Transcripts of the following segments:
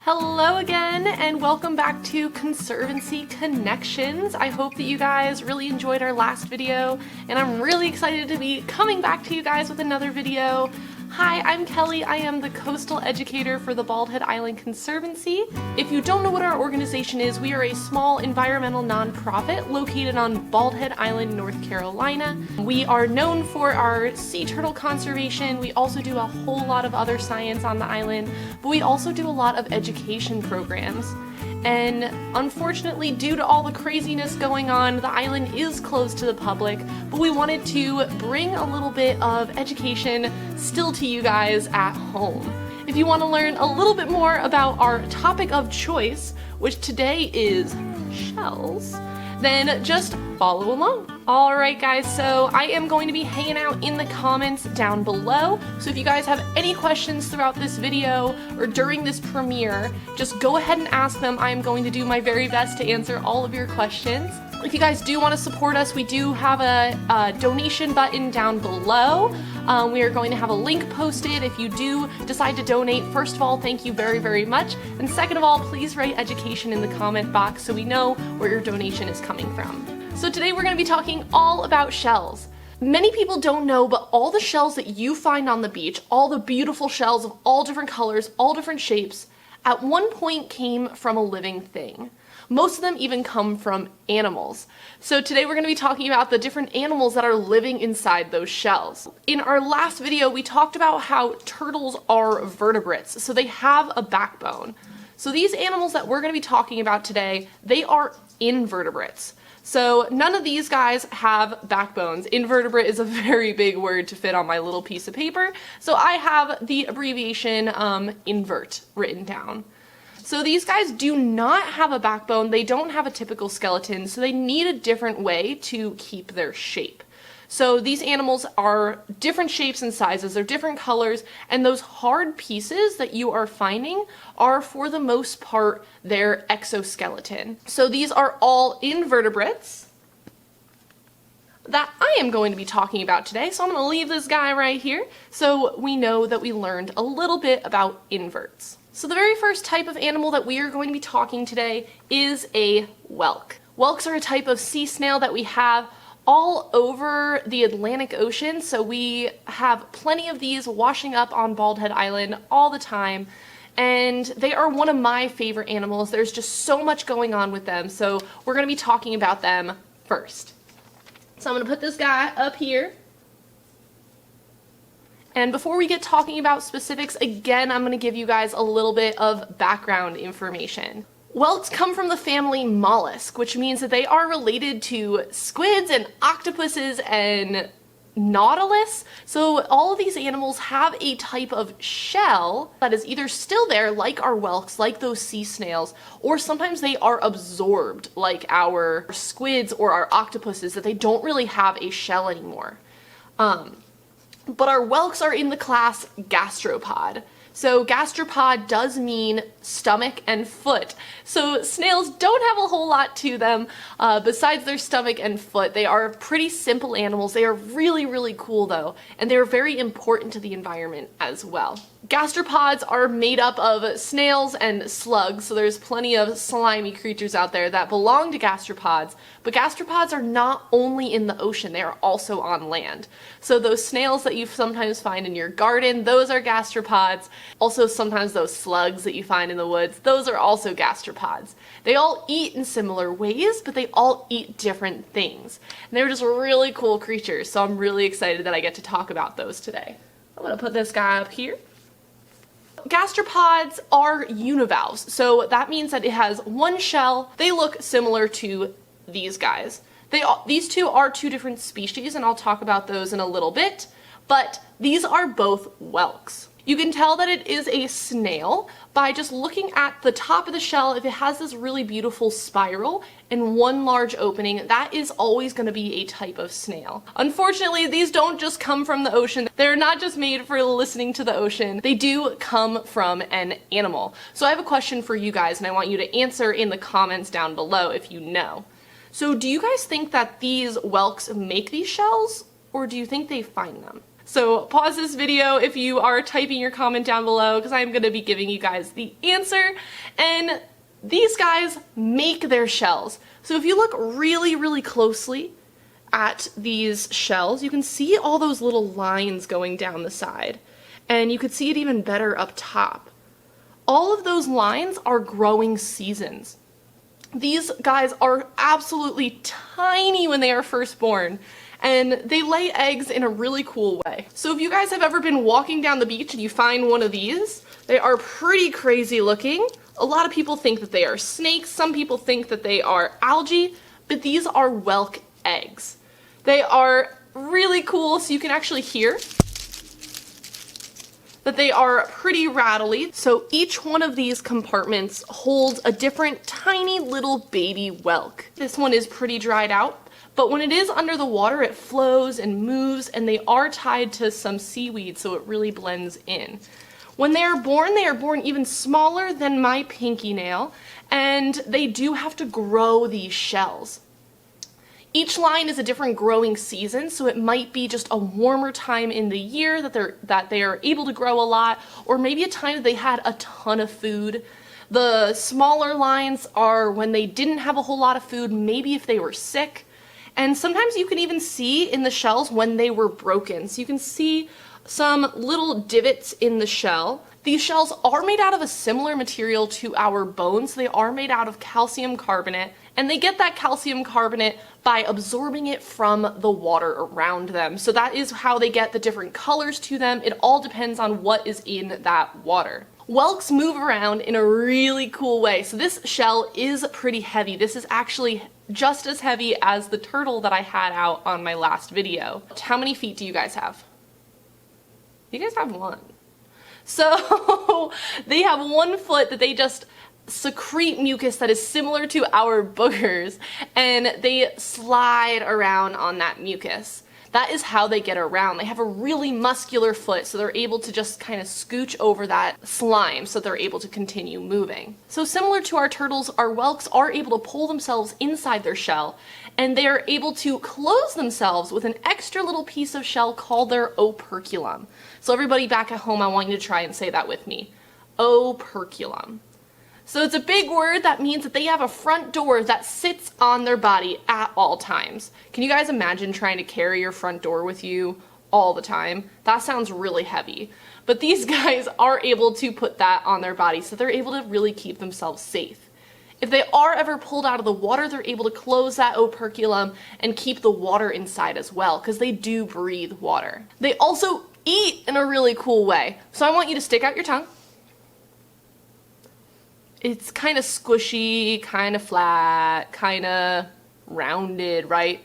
Hello again, and welcome back to Conservancy Connections. I hope that you guys really enjoyed our last video, and I'm really excited to be coming back to you guys with another video. Hi, I'm Kelly. I am the coastal educator for the Bald Head Island Conservancy. If you don't know what our organization is, we are a small environmental nonprofit located on Bald Head Island, North Carolina. We are known for our sea turtle conservation. We also do a whole lot of other science on the island, but we also do a lot of education programs. And unfortunately, due to all the craziness going on, the island is closed to the public, but we wanted to bring a little bit of education still to you guys at home. If you want to learn a little bit more about our topic of choice, which today is shells, then just follow along. Alright guys, so I am going to be hanging out in the comments down below, so if you guys have any questions throughout this video or during this premiere, just go ahead and ask them. I am going to do my very best to answer all of your questions. If you guys do want to support us, we do have a donation button down below. We are going to have a link posted if you do decide to donate. First of all, thank you very, very much. And second of all, please write education in the comment box so we know where your donation is coming from. So today we're going to be talking all about shells. Many people don't know, but all the shells that you find on the beach, all the beautiful shells of all different colors, all different shapes, at one point came from a living thing. Most of them even come from animals. So today we're going to be talking about the different animals that are living inside those shells. In our last video, we talked about how turtles are vertebrates, so they have a backbone. So these animals that we're going to be talking about today, they are invertebrates. So none of these guys have backbones. Invertebrate is a very big word to fit on my little piece of paper, so I have the abbreviation invert written down. So these guys do not have a backbone, they don't have a typical skeleton, so they need a different way to keep their shape. So these animals are different shapes and sizes, they're different colors, and those hard pieces that you are finding are for the most part their exoskeleton. So these are all invertebrates that I am going to be talking about today, so I'm going to leave this guy right here so we know that we learned a little bit about inverts. So the very first type of animal that we are going to be talking today is a whelk. Whelks are a type of sea snail that we have all over the Atlantic Ocean, so we have plenty of these washing up on Bald Head Island all the time, and they are one of my favorite animals. There's just so much going on with them, so we're going to be talking about them first. So I'm going to put this guy up here. And before we get talking about specifics, again, I'm going to give you guys a little bit of background information. Whelks come from the family mollusk, which means that they are related to squids and octopuses and nautilus. So all of these animals have a type of shell that is either still there, like our whelks, like those sea snails, or sometimes they are absorbed, like our squids or our octopuses, that they don't really have a shell anymore. But our whelks are in the class Gastropod. So gastropod does mean stomach and foot. So snails don't have a whole lot to them besides their stomach and foot. They are pretty simple animals. They are really, really cool though, and they're very important to the environment as well. Gastropods are made up of snails and slugs, so there's plenty of slimy creatures out there that belong to gastropods, but gastropods are not only in the ocean, they are also on land. So those snails that you sometimes find in your garden, those are gastropods. Also sometimes those slugs that you find in the woods, those are also gastropods. They all eat in similar ways, but they all eat different things. And they're just really cool creatures, so I'm really excited that I get to talk about those today. I'm gonna put this guy up here. Gastropods are univalves, so that means that it has one shell. They look similar to these guys. These two are two different species, and I'll talk about those in a little bit, but these are both whelks. You can tell that it is a snail by just looking at the top of the shell. If it has this really beautiful spiral and one large opening, that is always going to be a type of snail. Unfortunately, these don't just come from the ocean. They're not just made for listening to the ocean. They do come from an animal. So I have a question for you guys, and I want you to answer in the comments down below if you know. So do you guys think that these whelks make these shells, or do you think they find them? So pause this video if you are typing your comment down below, because I'm going to be giving you guys the answer. And these guys make their shells. So if you look really, really closely at these shells, you can see all those little lines going down the side. And you could see it even better up top. All of those lines are growing seasons. These guys are absolutely tiny when they are first born, and they lay eggs in a really cool way. So if you guys have ever been walking down the beach and you find one of these, they are pretty crazy looking. A lot of people think that they are snakes, some people think that they are algae, but these are whelk eggs. They are really cool, so you can actually hear that they are pretty rattly. So each one of these compartments holds a different tiny little baby whelk. This one is pretty dried out, but when it is under the water, it flows and moves, and they are tied to some seaweed, so it really blends in. When they are born even smaller than my pinky nail, and they do have to grow these shells. Each line is a different growing season, so it might be just a warmer time in the year that they are able to grow a lot, or maybe a time that they had a ton of food. The smaller lines are when they didn't have a whole lot of food, maybe if they were sick. And sometimes you can even see in the shells when they were broken. So you can see some little divots in the shell. These shells are made out of a similar material to our bones. They are made out of calcium carbonate, and they get that calcium carbonate by absorbing it from the water around them. So that is how they get the different colors to them. It all depends on what is in that water. Whelks move around in a really cool way. So this shell is pretty heavy. This is actually just as heavy as the turtle that I had out on my last video. How many feet do you guys have? You guys have one. So they have 1 foot that they just secrete mucus that is similar to our boogers, and they slide around on that mucus. That is how they get around. They have a really muscular foot, so they're able to just kind of scooch over that slime so they're able to continue moving. So similar to our turtles, our whelks are able to pull themselves inside their shell, and they are able to close themselves with an extra little piece of shell called their operculum. So everybody back at home, I want you to try and say that with me. Operculum. So it's a big word that means that they have a front door that sits on their body at all times. Can you guys imagine trying to carry your front door with you all the time? That sounds really heavy. But these guys are able to put that on their body, so they're able to really keep themselves safe. If they are ever pulled out of the water, they're able to close that operculum and keep the water inside as well, because they do breathe water. They also eat in a really cool way. So I want you to stick out your tongue. It's kind of squishy, kind of flat, kind of rounded, right?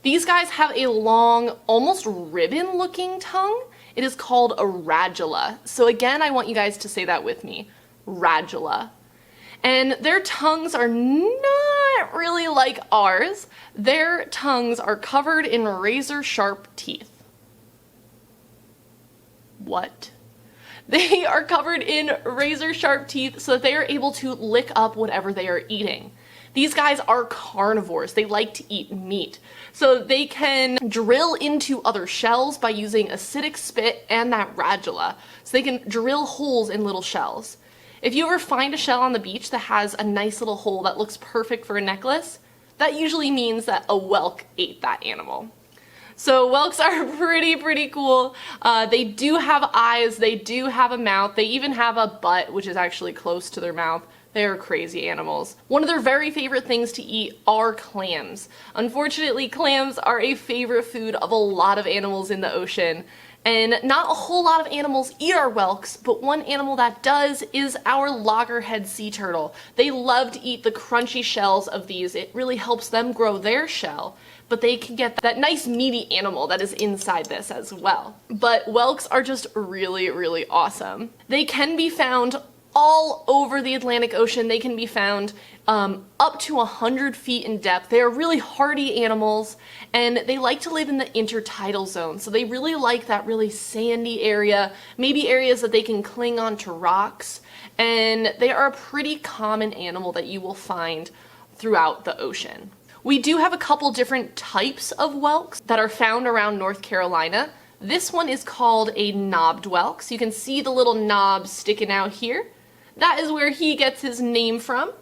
These guys have a long, almost ribbon-looking tongue. It is called a radula. So again, I want you guys to say that with me. Radula. And their tongues are not really like ours. Their tongues are covered in razor-sharp teeth. What? They are covered in razor-sharp teeth so that they are able to lick up whatever they are eating. These guys are carnivores. They like to eat meat. So they can drill into other shells by using acidic spit and that radula. So they can drill holes in little shells. If you ever find a shell on the beach that has a nice little hole that looks perfect for a necklace, that usually means that a whelk ate that animal. So whelks are pretty cool. They do have eyes, they do have a mouth, they even have a butt, which is actually close to their mouth. They are crazy animals. One of their very favorite things to eat are clams. Unfortunately, clams are a favorite food of a lot of animals in the ocean. And not a whole lot of animals eat our whelks, but one animal that does is our loggerhead sea turtle. They love to eat the crunchy shells of these. It really helps them grow their shell, but they can get that nice meaty animal that is inside this as well. But whelks are just really awesome. They can be found all over the Atlantic Ocean. They can be found up to 100 feet in depth. They are really hardy animals, and they like to live in the intertidal zone. So they really like that really sandy area, maybe areas that they can cling onto rocks. And they are a pretty common animal that you will find throughout the ocean. We do have a couple different types of whelks that are found around North Carolina. This one is called a knobbed whelk. So you can see the little knobs sticking out here. That is where he gets his name from.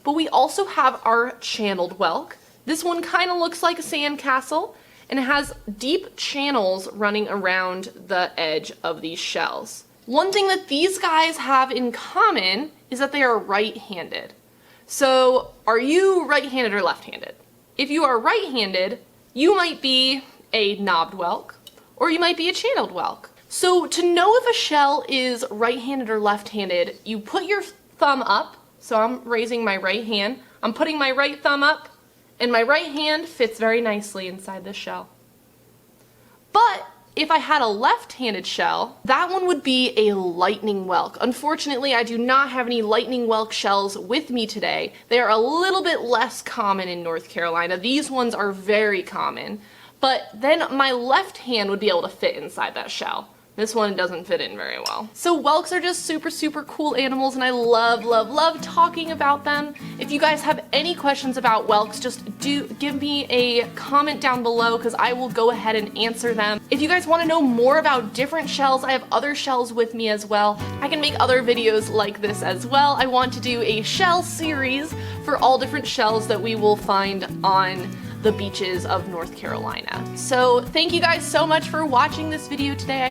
But we also have our channeled whelk. This one kind of looks like a sandcastle, and it has deep channels running around the edge of these shells. One thing that these guys have in common is that they are right-handed. So are you right-handed or left-handed? If you are right-handed, you might be a knobbed whelk, or you might be a channeled whelk. So to know if a shell is right-handed or left-handed, you put your thumb up. So I'm raising my right hand, I'm putting my right thumb up, and my right hand fits very nicely inside this shell. But if I had a left-handed shell, that one would be a lightning whelk. Unfortunately, I do not have any lightning whelk shells with me today. They are a little bit less common in North Carolina. These ones are very common. But then my left hand would be able to fit inside that shell. This one doesn't fit in very well. So whelks are just super, super cool animals, and I love, love, love talking about them. If you guys have any questions about whelks, just do give me a comment down below because I will go ahead and answer them. If you guys want to know more about different shells, I have other shells with me as well. I can make other videos like this as well. I want to do a shell series for all different shells that we will find on the beaches of North Carolina. So thank you guys so much for watching this video today.